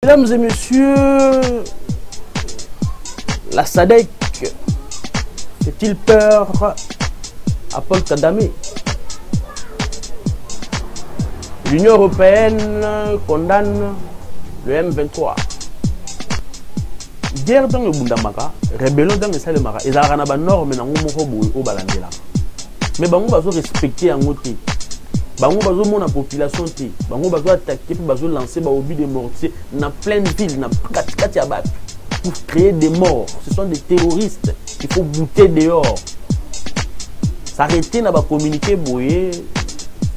Mesdames et messieurs, la SADC fait-il peur à Paul Kagame? L'Union européenne condamne le M23. Guerre dans le Bundamaka, rébellion dans le Salemaka, et ça a une norme dans le Balandela. Mais bango bazo respecter en côté. Bango bazo mon population té. Bango bazo attaquer pour bazo lancer ba obus de mortier dans pleine ville, dans kati abat pour créer des morts. Ce sont des terroristes. Il faut bouter dehors. S'arrêter n'a pas communiquer boyer.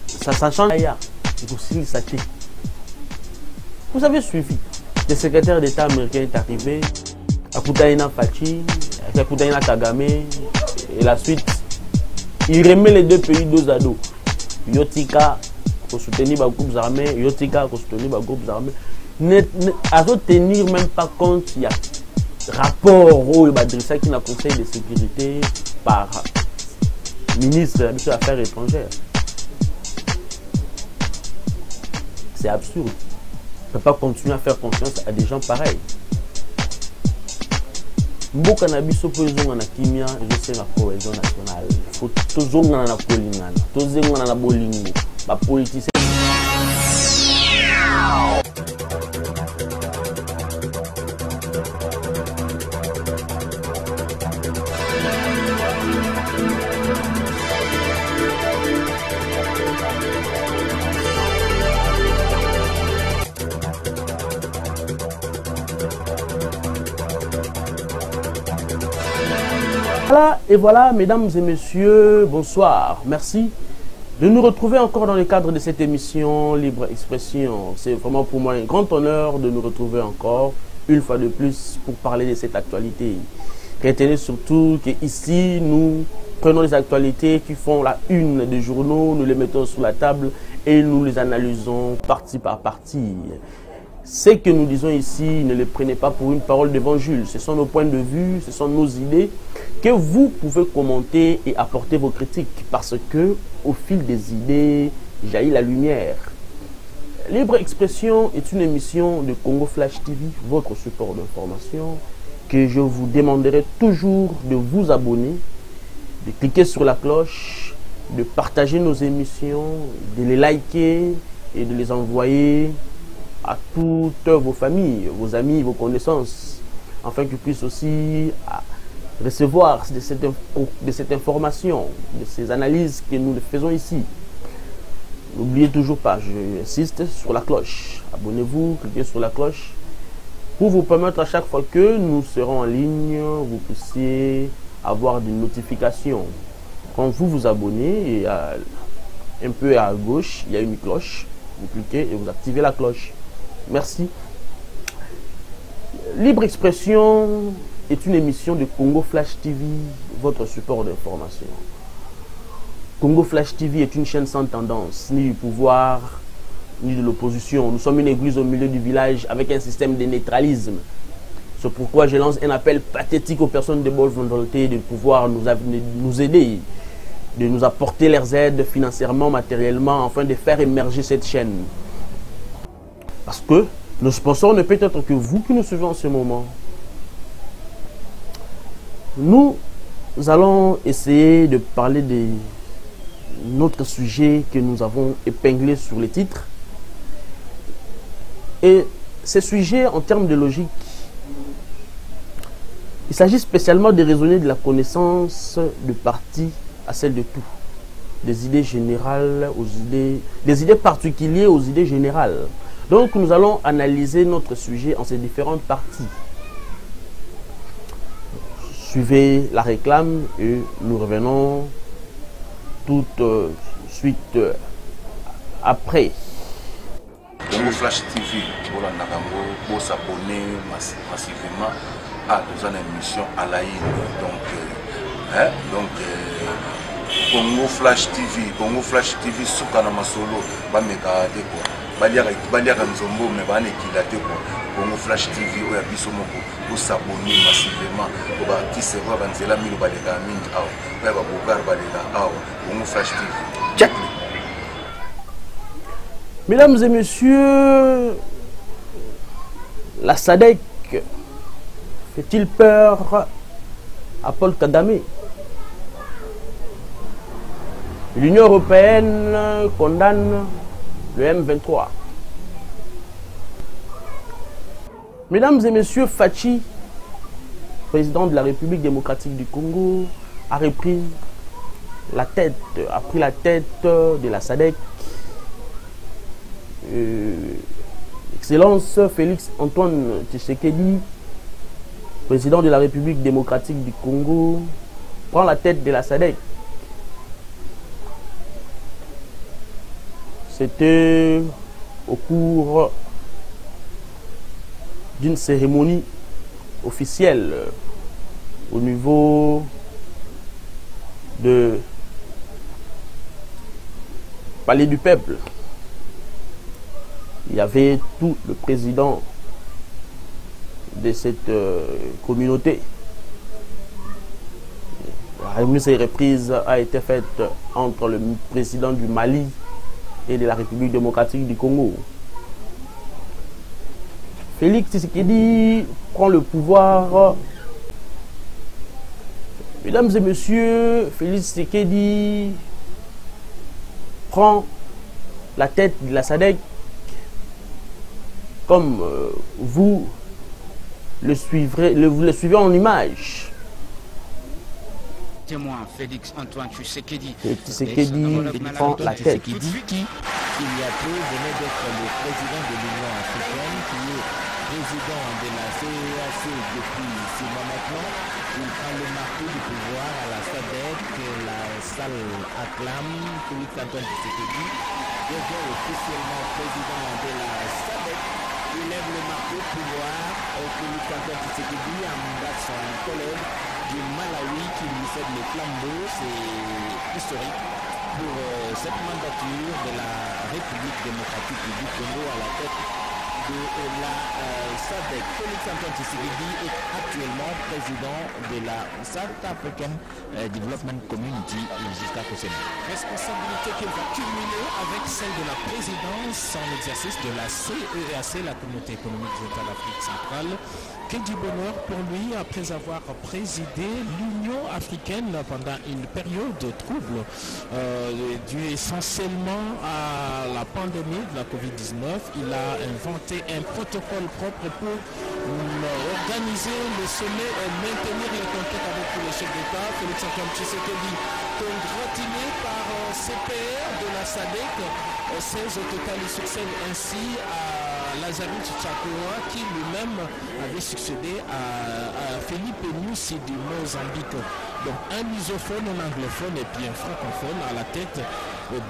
Ça change là. Il faut aussi s'acheter. Vous avez suivi. Le secrétaire d'État américain est arrivé. Akutaina Fachi, Akutaina Kagame et la suite. Il remet les deux pays dos à dos. Yotika, pour soutenir les groupes armés, Yotika, pour soutenir les groupes armés. À ne tenir même pas compte, il y a rapport au Badrissa qui n'a conseil de sécurité par ministre des Affaires étrangères. C'est absurde. On ne peut pas continuer à faire confiance à des gens pareils. Mboka na biso po ezonga na kimia ezosenga cohésion nationale. Faut tozonga na kolingana, tozenga na bolingo, ba politiciens. Voilà, et voilà, mesdames et messieurs, bonsoir. Merci de nous retrouver encore dans le cadre de cette émission Libre Expression. C'est vraiment pour moi un grand honneur de nous retrouver encore, une fois de plus, pour parler de cette actualité. Retenez surtout qu'ici, nous prenons les actualités qui font la une des journaux, nous les mettons sur la table et nous les analysons partie par partie. Ce que nous disons ici, ne les prenez pas pour une parole d'évangile. Ce sont nos points de vue, ce sont nos idées que vous pouvez commenter et apporter vos critiques parce que au fil des idées jaillit la lumière. Libre Expression est une émission de Congo Flash TV, votre support d'information, que je vous demanderai toujours de vous abonner, de cliquer sur la cloche, de partager nos émissions, de les liker et de les envoyer à toutes vos familles, vos amis, vos connaissances, afin qu'ils puissent aussi recevoir de cette information, de ces analyses que nous faisons ici. N'oubliez toujours pas, j'insiste, sur la cloche. Abonnez-vous, cliquez sur la cloche pour vous permettre à chaque fois que nous serons en ligne, vous puissiez avoir des notifications. Quand vous vous abonnez, et un peu à gauche, il y a une cloche. Vous cliquez et vous activez la cloche. Merci. Libre Expression est une émission de Congo Flash TV, votre support d'information. Congo Flash TV est une chaîne sans tendance, ni du pouvoir, ni de l'opposition. Nous sommes une église au milieu du village avec un système de neutralisme. C'est pourquoi je lance un appel pathétique aux personnes de bonne volonté de pouvoir nous aider, de nous apporter leurs aides financièrement, matériellement, afin de faire émerger cette chaîne. Parce que nos sponsors ne peut être que vous qui nous suivez en ce moment. Nous allons essayer de parler de notre sujet que nous avons épinglé sur les titres. Et ce sujet, en termes de logique, il s'agit spécialement de raisonner de la connaissance de parti à celle de tout. Des idées générales aux idées, des idées particulières aux idées générales. Donc nous allons analyser notre sujet en ces différentes parties. Suivez la réclame et nous revenons tout de suite après. Congo Flash TV, pour s'abonner massivement à nos émissions à la Congo Flash TV, Soukana Masolo, Bameka Deko. Baliaka nzombo mais bana ekilate ko Congo Flash TV oya biso moko pour s'abonner massivement pour ba tisse ba banzela mino baleka mingi awa oya ba bogar baleka awa Congo Flash TV. Check. Mesdames et messieurs, La SADC fait-il peur à Paul Kagame? L'Union européenne condamne le M23. Mesdames et messieurs, Fachi, président de la République démocratique du Congo, a pris la tête de la SADC. Excellence Félix Antoine Tshisekedi, président de la République démocratique du Congo, prend la tête de la SADC. C'était au cours d'une cérémonie officielle au niveau de Palais du Peuple. Il y avait tout le président de cette communauté. La remise et reprise a été faite entre le président du Mali et de la République démocratique du Congo. Félix Tshisekedi prend le pouvoir. Mesdames et messieurs, Félix Tshisekedi prend la tête de la SADC comme vous le suivez en image. Témoin Félix Antoine Tshisekedi. Tshisekedi prend la tête. Qui, il y a peu, venait d'être le président de l'Union africaine, qui est président de la CEAC depuis 6 mois maintenant. Il prend le marteau du pouvoir à la SADC, la salle acclame Félix Antoine Tshisekedi devient officiellement président de la SADC. Il lève le marteau du pouvoir au Félix Antoine Tshisekedi à son collègue du Malawi qui lui cède le flambeau. C'est historique pour cette mandature de la République démocratique du Congo à la tête de la SADC. Félix Antoine Tshisekedi est actuellement président de la South African Development Community jusqu'à Kosema. Responsabilité qu'il va cumuler avec celle de la présidence en exercice de la CEAC, la Communauté économique de l'Afrique centrale. Quel du bonheur pour lui après avoir présidé l'Union africaine pendant une période trouble due essentiellement à la pandémie de la Covid-19. Il a inventé un protocole propre pour organiser le sommet et maintenir les contacts avec tous les chefs d'État. Félix Antoine Tshisekedi, congratiné par ses pairs de la SADC, 16 au total, il succède ainsi à Lazarus Tchakoua qui lui-même avait succédé à Philippe Nyusi du Mozambique. Donc un lusophone, un anglophone et puis un francophone à la tête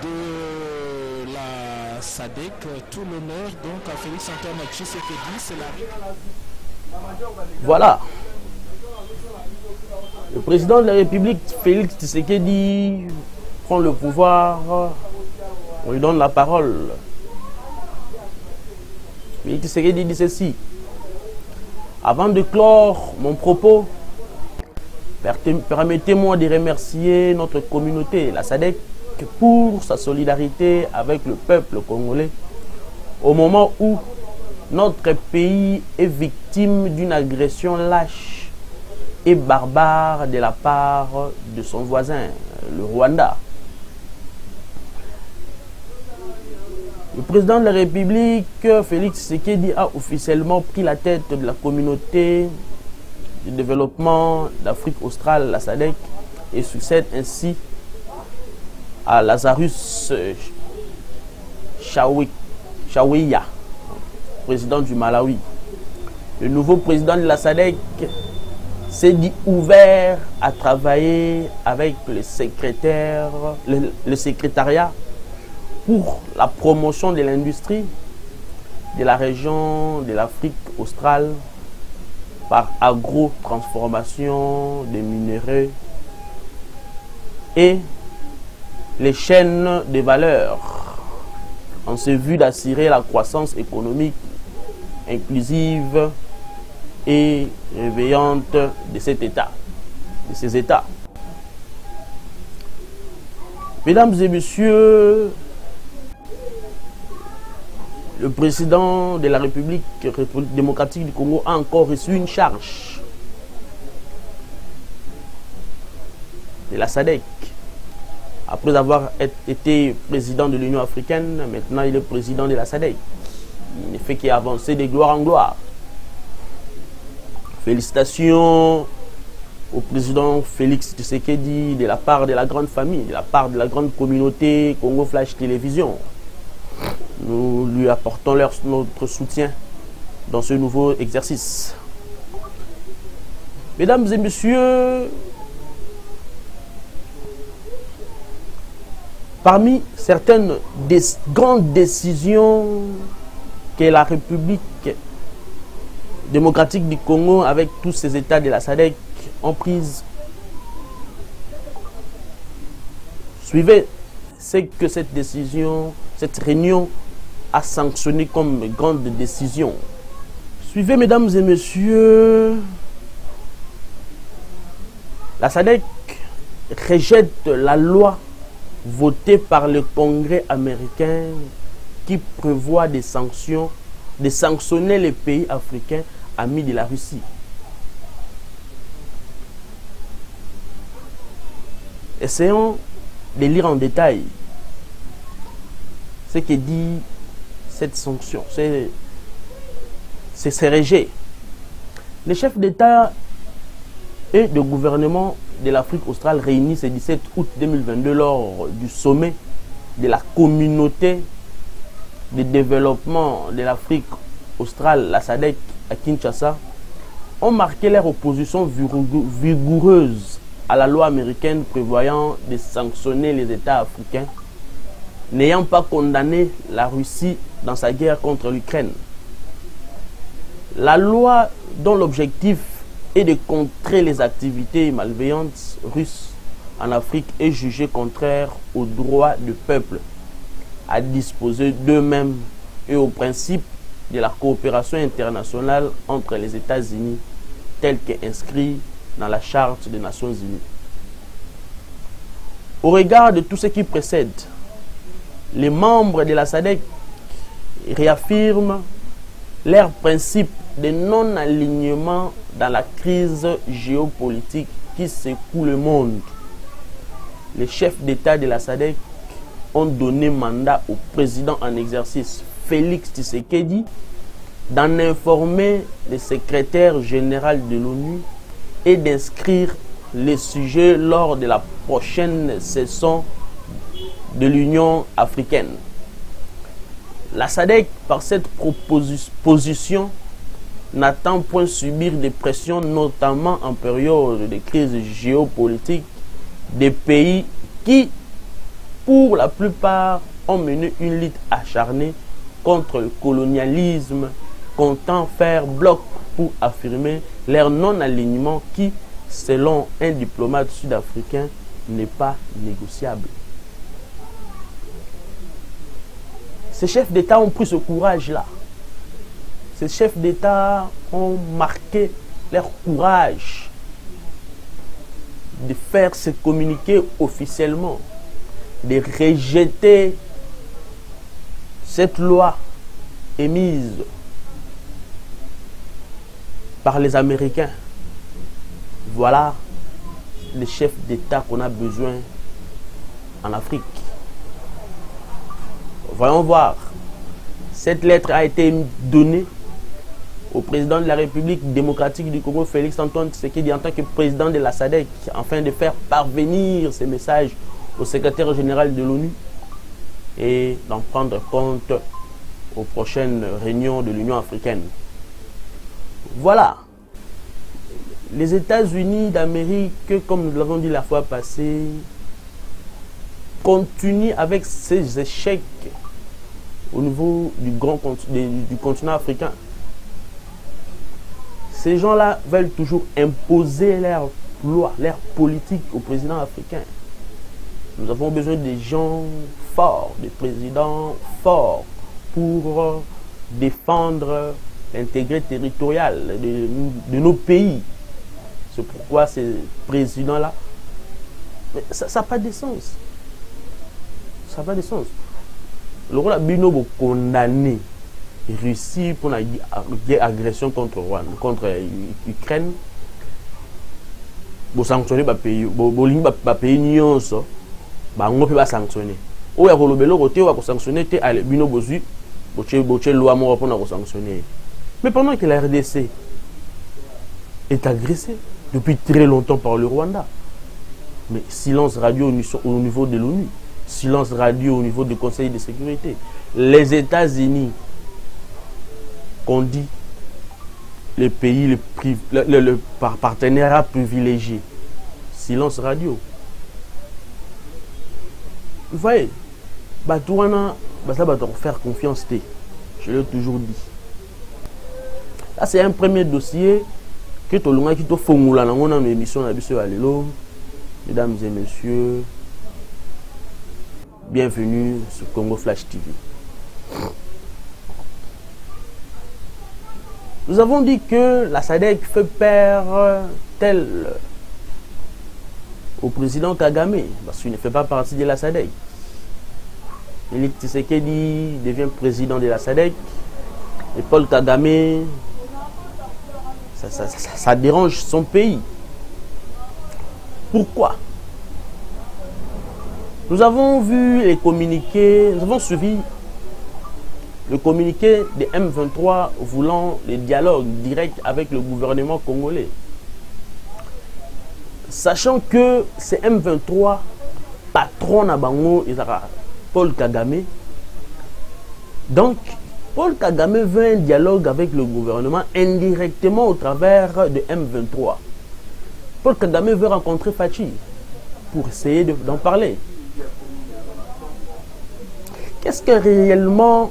de la SADC. Tout l'honneur donc à Félix Antoine Tshisekedi. C'est la... Voilà. Le président de la République, Félix Tshisekedi, prend le pouvoir. On lui donne la parole. Félix Tshisekedi dit ceci. Avant de clore mon propos, permettez-moi de remercier notre communauté, la SADC, pour sa solidarité avec le peuple congolais au moment où notre pays est victime d'une agression lâche et barbare de la part de son voisin, le Rwanda. Le président de la République, Félix Tshisekedi, a officiellement pris la tête de la communauté de développement d'Afrique australe, la SADC, et succède ainsi à Lazarus Chaweya, président du Malawi. Le nouveau président de la SADC s'est dit ouvert à travailler avec le secrétariat pour la promotion de l'industrie de la région de l'Afrique australe par agro-transformation des minéraux et les chaînes de valeur en ce vue d'assurer la croissance économique inclusive et réveillante de cet État, de ces États. Mesdames et messieurs, le président de la République démocratique du Congo a encore reçu une charge de la SADC. Après avoir été président de l'Union africaine, maintenant il est président de la SADC. Il ne fait qu'avancer de gloire en gloire. Félicitations au président Félix Tshisekedi de la part de la grande famille, de la part de la grande communauté Congo Flash Télévision. Nous lui apportons notre soutien dans ce nouveau exercice. Mesdames et messieurs, parmi certaines grandes décisions que la République démocratique du Congo, avec tous ses États de la SADC, ont prises, suivez ce que cette décision, cette réunion a sanctionné comme grande décision. Suivez, mesdames et messieurs, la SADC rejette la loi votée par le Congrès américain qui prévoit des sanctions, de sanctionner les pays africains amis de la Russie. Essayons de lire en détail ce que dit cette sanction, c'est rejet. Les chefs d'État et de gouvernement de l'Afrique australe réunis ce 17 août 2022 lors du sommet de la communauté de développement de l'Afrique australe, la SADC, à Kinshasa, ont marqué leur opposition vigoureuse à la loi américaine prévoyant de sanctionner les États africains n'ayant pas condamné la Russie dans sa guerre contre l'Ukraine. La loi dont l'objectif est de contrer les activités malveillantes russes en Afrique est jugée contraire aux droits du peuple à disposer d'eux-mêmes et aux principes de la coopération internationale entre les États-Unis tel qu'inscrit dans la Charte des Nations Unies. Au regard de tout ce qui précède, les membres de la SADC réaffirment leurs principes de non-alignement dans la crise géopolitique qui secoue le monde. Les chefs d'État de la SADC ont donné mandat au président en exercice Félix Tshisekedi d'en informer le secrétaire général de l'ONU et d'inscrire les sujets lors de la prochaine session de l'Union africaine. La SADC, par cette position, n'attend point subir des pressions, notamment en période de crise géopolitique, des pays qui, pour la plupart, ont mené une lutte acharnée contre le colonialisme, comptant faire bloc pour affirmer leur non-alignement qui, selon un diplomate sud-africain, n'est pas négociable. Ces chefs d'État ont pris ce courage-là. Ces chefs d'État ont marqué leur courage de faire se communiquer officiellement, de rejeter cette loi émise par les Américains. Voilà les chefs d'État qu'on a besoin en Afrique. Voyons voir. Cette lettre a été donnée au président de la République démocratique du Congo, Félix Antoine Tshisekedi, en tant que président de la SADC, afin de faire parvenir ces messages au secrétaire général de l'ONU et d'en prendre compte aux prochaines réunions de l'Union africaine. Voilà. Les États-Unis d'Amérique, comme nous l'avons dit la fois passée, continuent avec ces échecs au niveau du continent africain. Ces gens-là veulent toujours imposer leurs lois, leurs politiques au président africain. Nous avons besoin de gens forts, de présidents forts pour défendre l'intégrité territoriale de nos pays. C'est pourquoi ces présidents-là, ça n'a pas de sens. Ça n'a pas de sens. Le rôle de Bino condamné Russie pour une agression contre Rwanda, contre Ukraine. Vous sanctionnez les pays, les pays nyonso, on peut pas sanctionner. Ou ya kolobelo côté ou sanctionner te ale bino bozu, boche loi mo pour sanctionner. Mais pendant que la RDC est agressée depuis très longtemps par le Rwanda, mais silence radio au niveau de l'ONU, silence radio au niveau du Conseil de sécurité. Les États-Unis, qu'on dit les pays, le partenariat privilégié, silence radio. Vous voyez, Batouana, ça va faire confiance. Je l'ai toujours dit. Là, c'est un premier dossier que tout le monde qui te formule dans mon émission à Lelo. Mesdames et messieurs, bienvenue sur Congo Flash TV. Nous avons dit que la SADC fait peur tel au président Kagame, parce qu'il ne fait pas partie de la SADC. Félix Tshisekedi devient président de la SADC, et Paul Kagame, ça dérange son pays. Pourquoi? Nous avons vu les communiqués, nous avons suivi le communiqué de M23 voulant le dialogue direct avec le gouvernement congolais. Sachant que c'est M23, patron à Bango, Paul Kagame. Donc, Paul Kagame veut un dialogue avec le gouvernement indirectement au travers de M23. Paul Kagame veut rencontrer Fachi pour essayer d'en parler. Qu'est-ce que réellement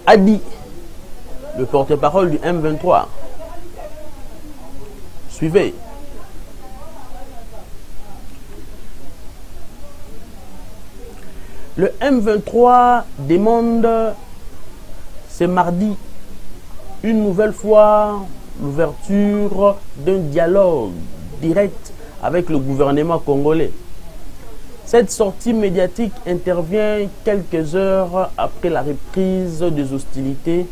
a dit le porte-parole du M23? Suivez. Le M23 demande ce mardi une nouvelle fois l'ouverture d'un dialogue direct avec le gouvernement congolais. Cette sortie médiatique intervient quelques heures après la reprise des hostilités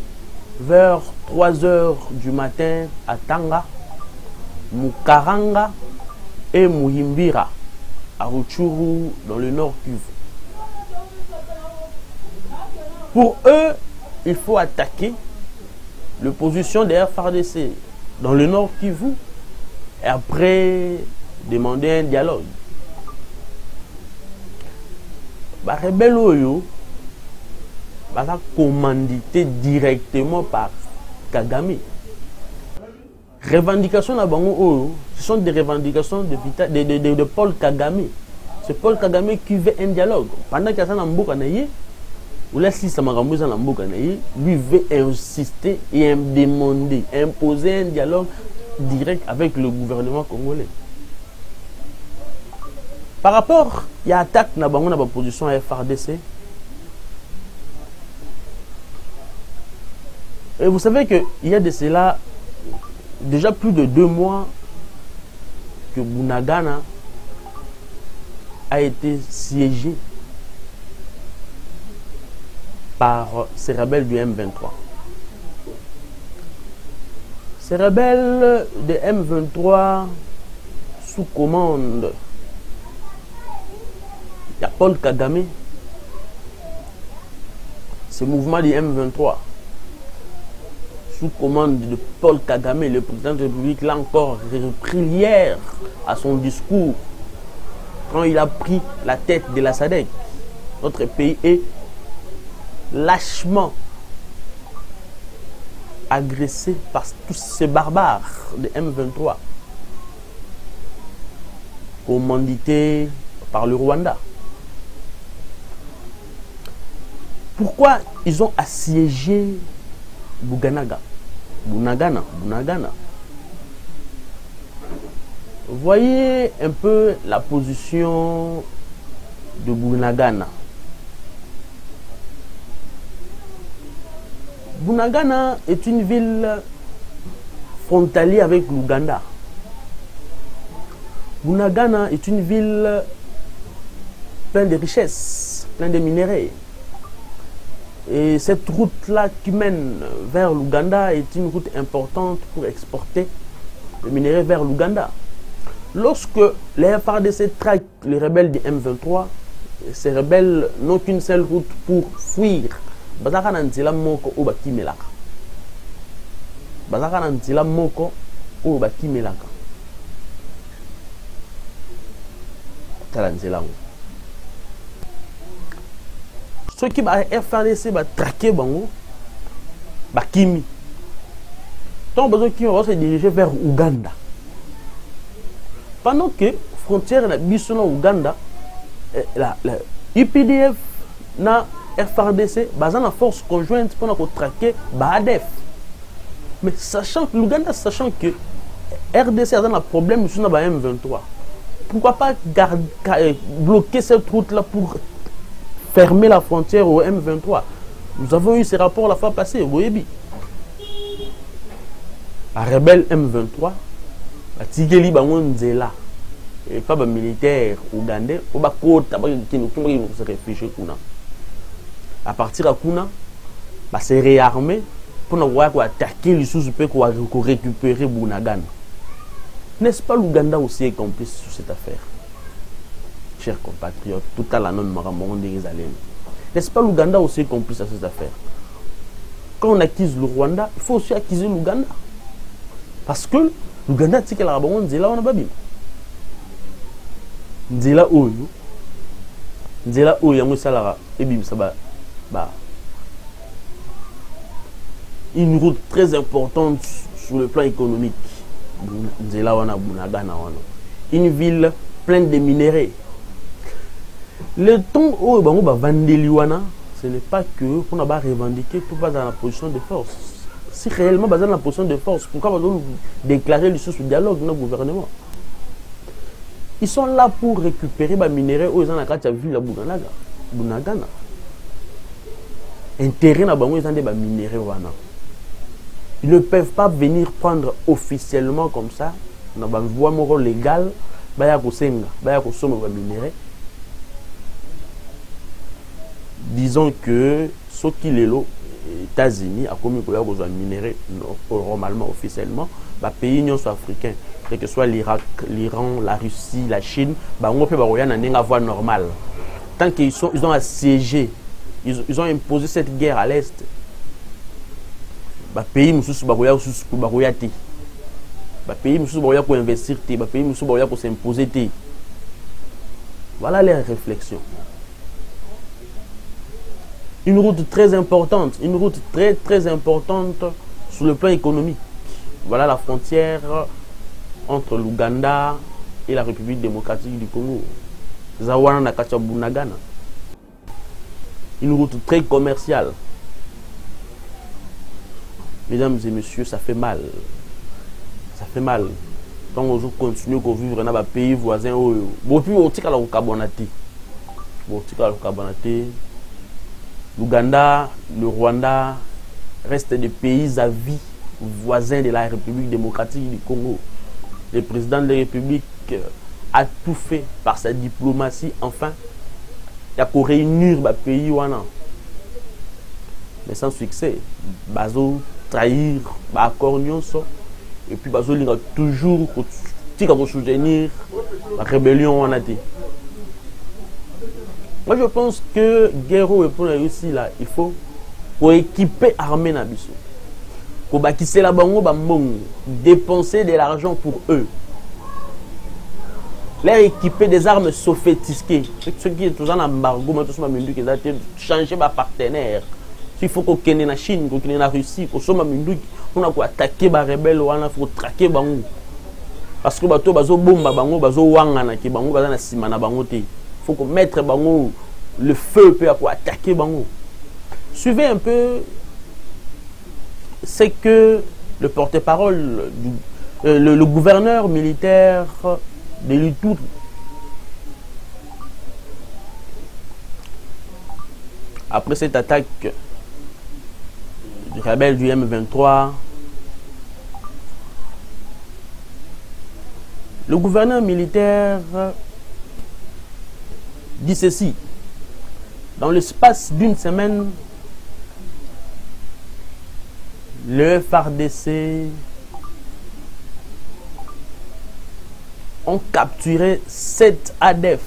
vers 3 heures du matin à Tanga, Mukaranga et Muhimbira, à Rutshuru, dans le Nord Kivu. Pour eux, il faut attaquer l'opposition des FARDC dans le Nord Kivu et après demander un dialogue. Les rebelles sont commandité directement par Kagame. Revendications ce sont des revendications de Paul Kagame. C'est Paul Kagame qui veut un dialogue. Pendant qu'il y a un lui veut insister et demander, imposer un dialogue direct avec le gouvernement congolais. Par rapport, il y a attaque dans la position à FARDC. Et vous savez qu'il y a de cela déjà plus de 2 mois que Bunagana a été siégé par ces rebelles du M23. Ces rebelles de M23 sous commande, il y a Paul Kagame, ce mouvement du M23 sous commande de Paul Kagame, le président de la République, l'a encore repris hier à son discours quand il a pris la tête de la SADC. Notre pays est lâchement agressé par tous ces barbares de M23, commandités par le Rwanda. Pourquoi ils ont assiégé Bunagana? Voyez un peu la position de Bunagana. Bunagana est une ville frontalière avec l'Ouganda. Bunagana est une ville pleine de richesses, pleine de minéraux. Et cette route-là qui mène vers l'Ouganda est une route importante pour exporter le minerai vers l'Ouganda. Lorsque les FARDC traquent les rebelles du M23, ces rebelles n'ont qu'une seule route pour fuir. Bazaka nantila moko o bakimelaka. Bazaka nantila moko o bakimelaka. Tala nzela. Ceux qui va FARDC va traquer bango bakimi. Tant besoin qui va se diriger vers Ouganda. Pendant que frontière na biso na Ouganda la UPDF na FARDC basant la force conjointe pour nous traquer BADF. Mais sachant que l'Ouganda, sachant que RDC a un problème sur la M23, pourquoi pas bloquer cette route-là pour fermer la frontière au M23? Nous avons eu ces rapports la fois passée, vous voyez bien. La rebelle M23, la Tigeli Bangonzela, et pas les militaires ougandais, au bas côte, qui nous se réfugier. À partir de Kuna, c'est réarmé pour nous attaquer les sous-pays pour récupérer Bunagana. N'est-ce pas l'Ouganda aussi est complice sur cette affaire? Chers compatriotes, tout à la non-maramon des Alènes. N'est-ce pas l'Ouganda aussi est complice à cette affaire? Quand on acquise le Rwanda, il faut aussi acquiser l'Ouganda. Parce que l'Ouganda, c'est que la Rabon dit là, on a pas bien. Dit là où il y a un salaire, et bien ça va. Une route très importante sur le plan économique. Une ville pleine de minéraux. Le temps où on va vendre, ce n'est pas que pour revendiquer tout va dans la position de force. Si réellement dans la position de force, pourquoi on déclarer les sources du dialogue dans le gouvernement? Ils sont là pour récupérer les minéraux dans la ville de Bunagana. Intérêt na bango ils ont des minéraux. Ils ne peuvent pas venir prendre officiellement comme ça na voie morale légale baya kosenga baya kosoma ba minéraux. Disons que ceux qui les lots États-Unis a commis pour avoir besoin de minéraux normalement officiellement ba pays union africain quel que soit l'Irak, l'Iran, la Russie, la Chine, on peut avoir une voie normale. Tant qu'ils ont assiégé, ils ont imposé cette guerre à l'Est. Les pays ne sont pas pour investir, les pays ne sont pas pour s'imposer. Voilà les réflexions. Une route très importante, une route très importante sur le plan économique. Voilà la frontière entre l'Ouganda et la République démocratique du Congo. Zawana Nakacha Bunagana. Une route très commerciale. Mesdames et messieurs, ça fait mal. Ça fait mal. Quand on continue à vivre dans un pays voisin, l'Ouganda, le Rwanda restent des pays à vie voisins de la République démocratique du Congo. Le président de la République a tout fait par sa diplomatie, enfin, il y a pour réunir les pays. Mais sans succès, Bazo trahir l'accord, et puis Bazo il a toujours soutenir la rébellion. Moi je pense que Guerrero est pour réussir là, il faut équiper l'armée Nabiso. Pour bâtisser la bango, dépenser de l'argent pour eux. Les équiper des armes sophistiquées. Ceux qui sont en embargo, ils ont changé de partenaire. Il faut qu'on ait la Chine, qu'on ait la Russie, qu'on ait attaqué les rebelles, il faut traquer bango. Parce que bato bazo bomba bango, bazo wangana ki bango bazana simana bango te. Il faut qu'on mette bango le feu pour attaquer bango. Suivez un peu. C'est que le porte-parole, le gouverneur militaire de l'Itour, après cette attaque du rebelle du M23, le gouverneur militaire dit ceci: dans l'espace d'une semaine, le FARDC ont capturé 7 ADF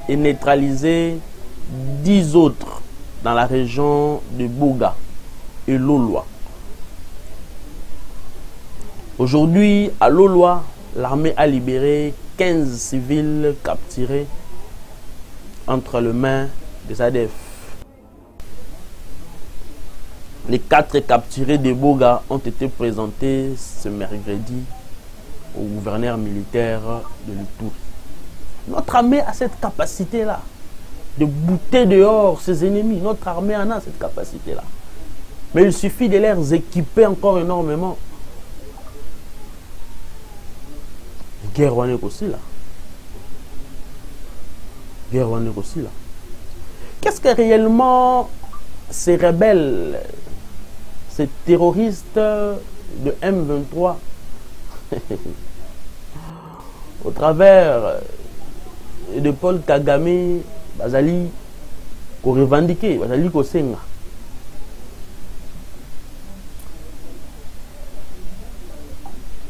et neutralisé 10 autres dans la région de Bouga et Loloa. Aujourd'hui, à Loloa, l'armée a libéré 15 civils capturés entre les mains des ADF. Les 4 capturés de Bouga ont été présentés ce mercredi au gouverneur militaire de l'Ituri. Notre armée a cette capacité-là de bouter dehors ses ennemis. Notre armée en a cette capacité-là. Mais il suffit de les équiper encore énormément. Guerre aussi là. Guerre aussi là. Qu'est-ce que réellement ces rebelles, ces terroristes de M23 au travers de Paul Kagame, Bazali, qu'on revendiquait, Bazali qu'on senga.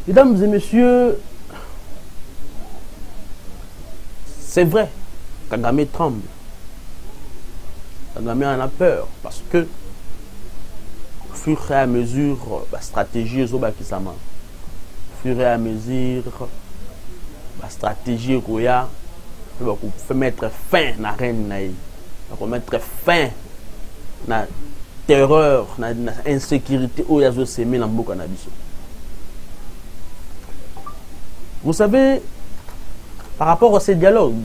Mesdames et messieurs, c'est vrai, Kagame tremble. Kagame en a peur parce que au fur et à mesure, la stratégie est au Bakisama. Au fur et à mesure, la stratégie Roya fait mettre fin à la reine, pour mettre fin à la terreur, à l'insécurité où il y a semé dans le cannabis. Vous savez, par rapport à ces dialogues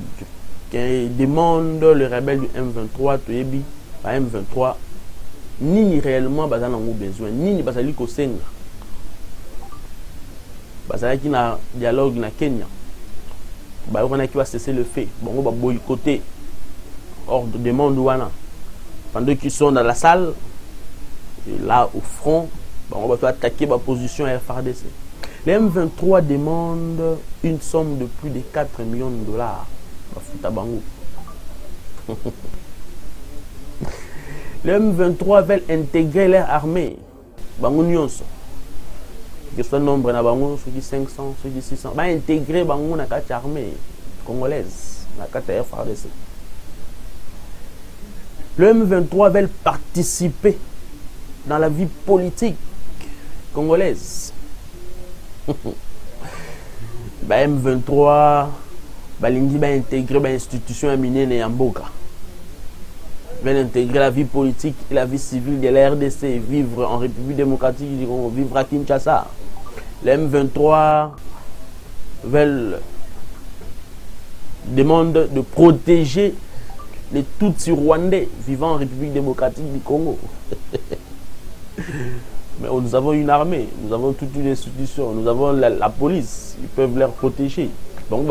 que demandent les rebelles du M23, Toyebi, par M23, ni réellement bazali nango besoin, ni bazali kosenga. Bazali qui na dialogue na Kenya. Ba on a qui va cesser le fait. Bon, on va boycotter ordre demande wana. Pendant qu'ils sont dans la salle, et là au front, bon, on va attaquer ma position à FARDC. Les M23 demandent une somme de plus de 4 millions de dollars. Les M23 veulent intégrer leur armée. Que ce nombre na bango, ceux qui 500, ceux qui 600, va intégrer bango na carte armée congolaise, na carte FARDC. Le M23 veulent participer dans la vie politique congolaise. M23 balingi va intégrer l'institution à Minene et Mboka. Veulent intégrer la vie politique et la vie civile de la RDC, vivre en République démocratique du Congo, vivre à Kinshasa. Les M23 veulent demandent de protéger les Tutsis rwandais vivant en République démocratique du Congo. Mais nous avons une armée, nous avons toute une institution, nous avons la police, ils peuvent les protéger. Donc,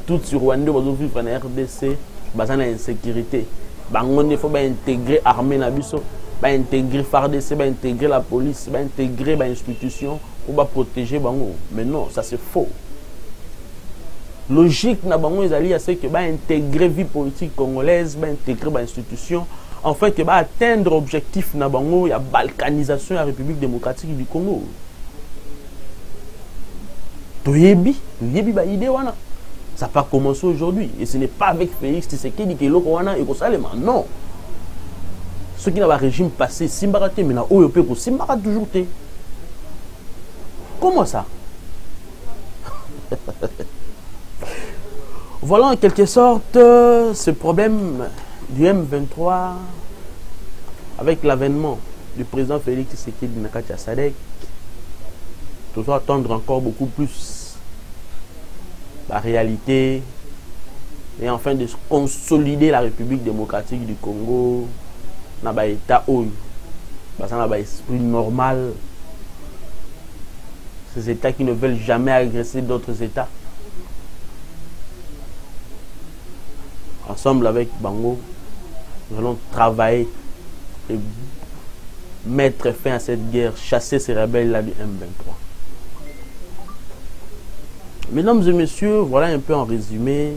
Tutsis rwandais vivent en RDC, basé sur l'insécurité. Il faut intégrer l'armée, intégrer FARDC, intégrer la police, intégrer l'institution pour protéger Bango. Mais non, ça c'est faux. Logique na Bango ils c'est que intégrer vie politique congolaise, intégrer l'institution, en fait que atteindre l'objectif na Bango, il y a balkanisation de la République démocratique du Congo. Toyebi ba idée wana. Ça n'a pas commencé aujourd'hui. Et ce n'est pas avec Félix Tshisekedi qui est là et que non. Ceux qui n'ont pas régime passé, Simbarate, mais na Oyopeko, Simbarate toujours. Comment ça? Voilà en quelque sorte ce problème du M23 avec l'avènement du président Félix Tshisekedi Nakatia Sadek. Nous devons attendre encore beaucoup plus la réalité et enfin de consolider la République démocratique du Congo dans un état où dans un esprit normal, ces états qui ne veulent jamais agresser d'autres états. Ensemble avec Bango, nous allons travailler et mettre fin à cette guerre, chasser ces rebelles-là du M23. Mesdames et messieurs, voilà un peu en résumé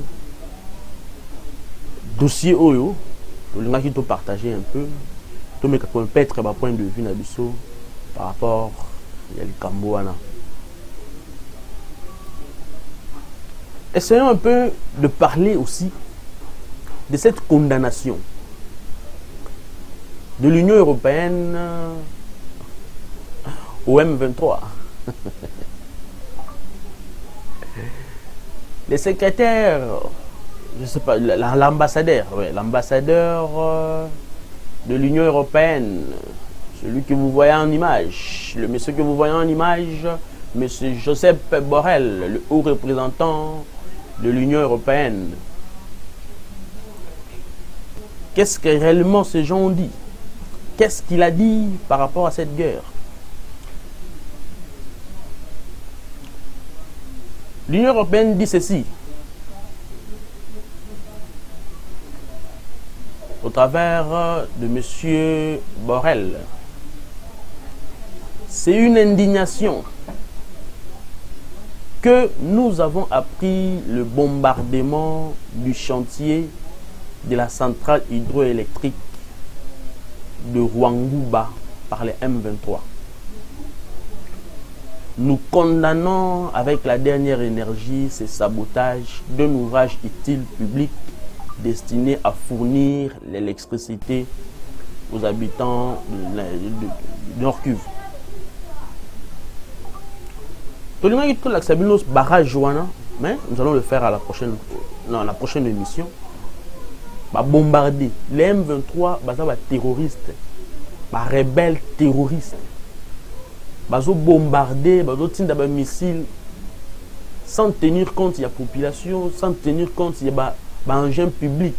dossier Oyo. Je vais partager un peu. tout mais qu'on peut être point de vue nabiso par rapport à Cambouana. Essayons un peu de parler aussi de cette condamnation de l'Union européenne au M23. Les secrétaires, je ne sais pas, l'ambassadeur, ouais, l'ambassadeur de l'Union européenne, celui que vous voyez en image, le monsieur que vous voyez en image, monsieur Joseph Borrell, le haut représentant de l'Union européenne. Qu'est-ce que réellement ces gens ont dit? Qu'est-ce qu'il a dit par rapport à cette guerre? L'Union européenne dit ceci au travers de M. Borrell. C'est une indignation que nous avons appris le bombardement du chantier de la centrale hydroélectrique de Rwangouba par les M23. Nous condamnons avec la dernière énergie ces sabotages d'un ouvrage utile public destiné à fournir l'électricité aux habitants de Nord Kivu. Mais nous allons le faire à la prochaine émission. Bombarder les M23, terroristes, rebelles terroristes. Bombarder, tirer des missiles sans tenir compte de la population, sans tenir compte de l'engin public.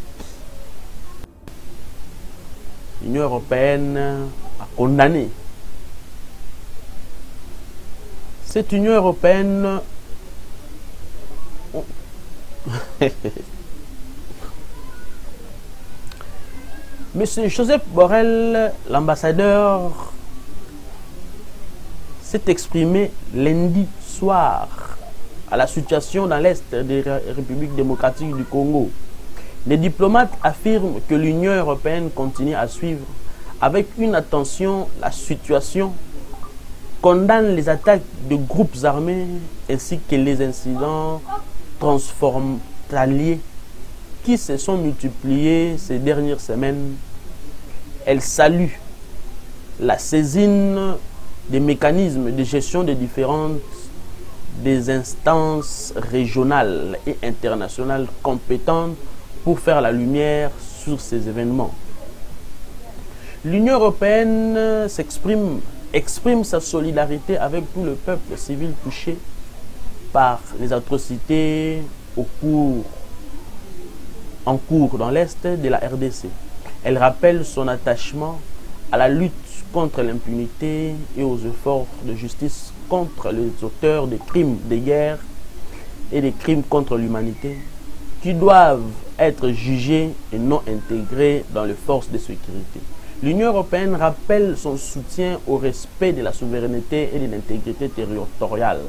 L'Union européenne a condamné. Cette Union européenne Monsieur Joseph Borrell, l'ambassadeur, s'est exprimé lundi soir à la situation dans l'Est de la République démocratique du Congo. Les diplomates affirment que l'Union européenne continue à suivre avec une attention la situation, condamne les attaques de groupes armés ainsi que les incidents transfrontaliers qui se sont multipliés ces dernières semaines. Elle salue la saisine des mécanismes de gestion des instances régionales et internationales compétentes pour faire la lumière sur ces événements. L'Union européenne exprime sa solidarité avec tout le peuple civil touché par les atrocités en cours dans l'Est de la RDC. Elle rappelle son attachement à la lutte contre l'impunité et aux efforts de justice contre les auteurs des crimes de guerre et des crimes contre l'humanité qui doivent être jugés et non intégrés dans les forces de sécurité. L'Union européenne rappelle son soutien au respect de la souveraineté et de l'intégrité territoriale,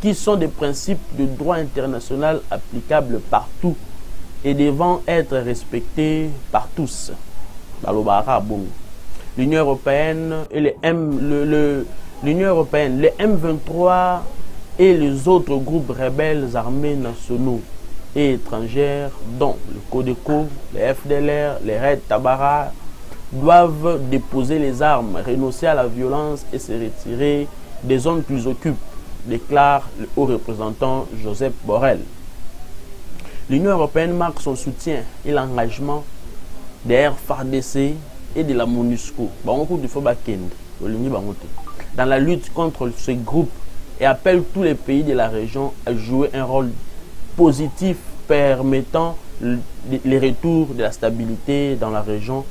qui sont des principes de droit international applicables partout et devant être respectés par tous. L'Union européenne et les M23 et les autres groupes rebelles armés nationaux et étrangères, dont le Codeco, les FDLR, les Red Tabara, doivent déposer les armes, renoncer à la violence et se retirer des zones qu'ils occupent, déclare le haut représentant Joseph Borrell. L'Union européenne marque son soutien et l'engagement des FARDC et de la MONUSCO dans la lutte contre ces groupes et appelle tous les pays de la région à jouer un rôle positif permettant le retour de la stabilité dans la région.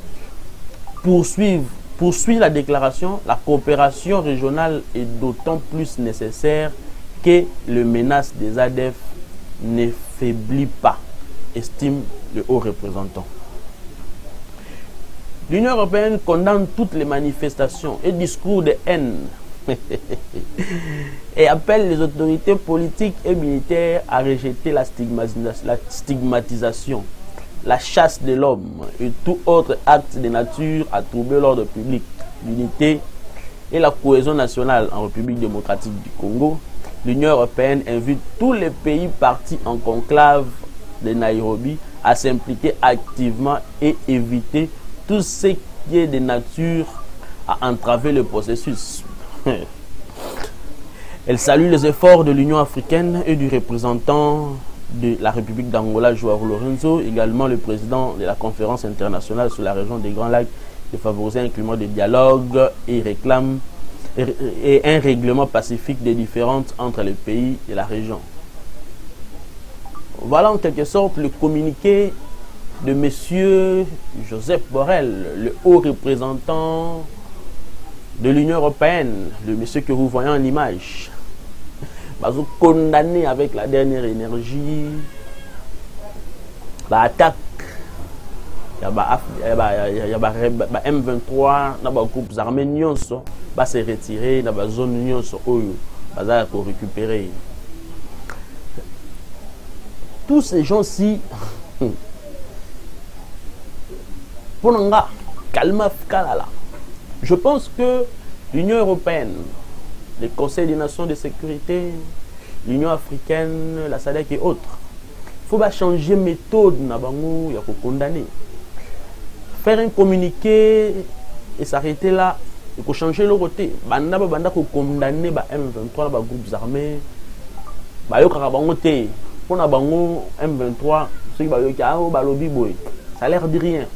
Poursuit la déclaration, la coopération régionale est d'autant plus nécessaire que les menaces des ADF ne faiblit pas, estime le haut représentant. L'Union européenne condamne toutes les manifestations et discours de haine et appelle les autorités politiques et militaires à rejeter la stigmatisation, la chasse de l'homme et tout autre acte de nature à troubler l'ordre public, l'unité et la cohésion nationale en République démocratique du Congo, l'Union européenne invite tous les pays partis en conclave de Nairobi à s'impliquer activement et éviter tout ce qui est de nature à entraver le processus. Elle salue les efforts de l'Union africaine et du représentant de la République d'Angola, Joao Lorenzo, également le président de la conférence internationale sur la région des Grands Lacs, de favoriser un climat de dialogue et réclame un règlement pacifique des différends entre les pays de la région. Voilà en quelque sorte le communiqué de M. Joseph Borrell, le haut représentant de l'Union européenne, le monsieur que vous voyez en image. Vous condamné avec la dernière énergie l'attaque. Il y a M23 dans les groupes armés va se retirer dans la zone va récupérer. Tous ces gens-ci, pour nous, calme, je pense que l'Union européenne, le Conseil des Nations de sécurité, l'Union africaine, la SADC et autres, il faut changer de méthode pour condamner. Faire un communiqué et s'arrêter là, il faut changer le côté. Il faut condamner les M23, les groupes armés. Pour les M23, ceux qui ont ça a l'air de rien.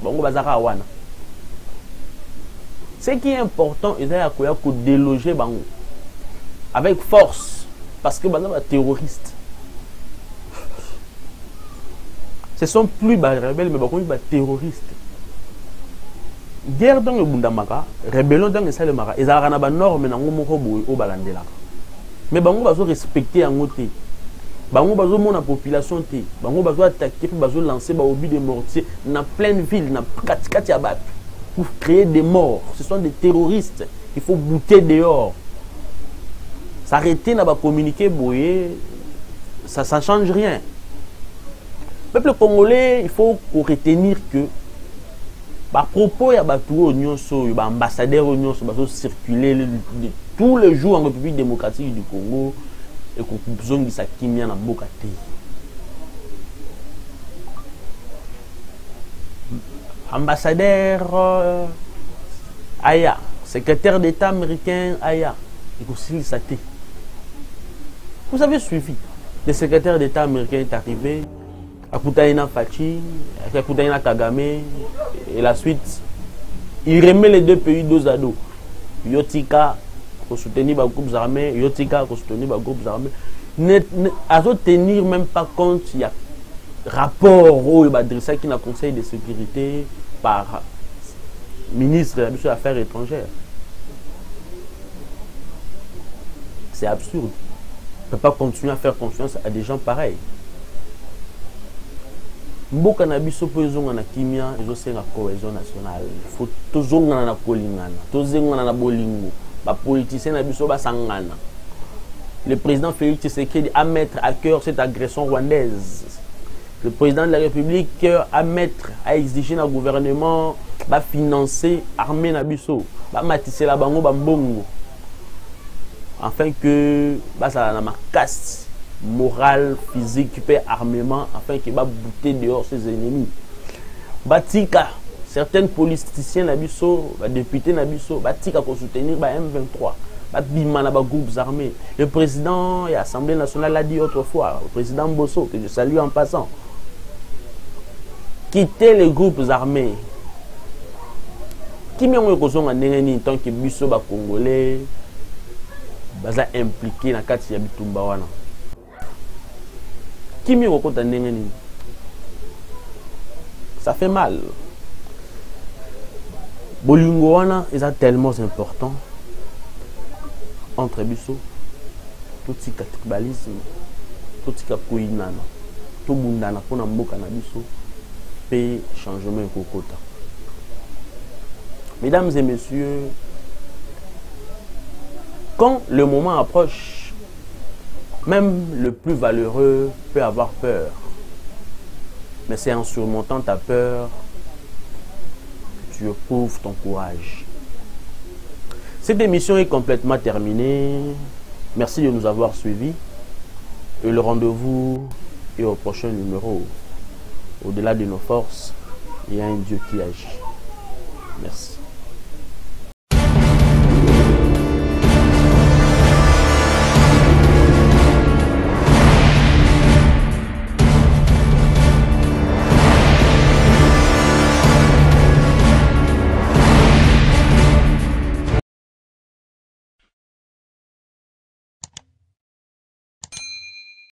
Ce qui est important, c'est de déloger avec force, parce que les terroristes, ce ne sont plus les rebelles, mais les terroristes. Guerre dans le Bundamaka, rébellion dans le Salemaka, ils ont des normes au Balandela. Mais ils ont respecté en côté. Ils ont la population, ils ont attaqué, ils ont lancé des obus de mortier dans pleine ville, dans Katiabat, pour créer des morts. Ce sont des terroristes. Il faut bouter dehors. S'arrêter n'a pas communiqué, ça ne change rien. Le peuple congolais, il faut retenir que à propos, il y a des ambassadeurs qui circuler tous les jours en République démocratique du Congo et qui ont besoin de sa kimia dans Bokate. Ambassadeur Aya, secrétaire d'État américain Aya, et aussi Saté. Vous avez suivi. Le secrétaire d'État américain est arrivé, Akutaina Fachi, Akutaina Kagame, et la suite, il remet les deux pays dos à dos. Yotika, pour soutenir les groupes armés, Yotika, pour soutenir les groupes armés. À ne tenir même pas compte, il y a rapport au Badrissa qui n'a conseil de sécurité par ministre des Affaires étrangères. C'est absurde. On ne peut pas continuer à faire confiance à des gens pareils. Mboka na biso po ezonga na kimia ezosenga cohésion nationale. Il faut tozonga na kolingana, tozonga na bolingo, ba politiciens na biso ba sangana. Le président Félix Tshisekedi a mettre à cœur cette agression rwandaise. Le président de la République a exigé le gouvernement de financer l'armée nabiso, de matisser la bango bambongo, afin que ça na casse morale, physique, armement, afin qu'il va bouter dehors ses ennemis. Batika, certains politiciens nabiso, députés nabiso, batika pour soutenir M23. Groupes armés. Le président et l'Assemblée nationale l'a dit autrefois, le président Bosso, que je salue en passant. Quitter les groupes armés. Qui m'a dit en tant que biso ba congolais baza impliqué dans kati ya bitumba wana. Qui m'a dit ça fait mal. Bolingo wana est tellement important entre biso tout ce tribalisme, tout ce koinana, tout bundana pour na mboka na biso. Paix, changement et kokota. Mesdames et messieurs, quand le moment approche, même le plus valeureux peut avoir peur. Mais c'est en surmontant ta peur que tu éprouves ton courage. Cette émission est complètement terminée. Merci de nous avoir suivis. Et le rendez-vous est au prochain numéro. Au-delà de nos forces, il y a un Dieu qui agit. Merci.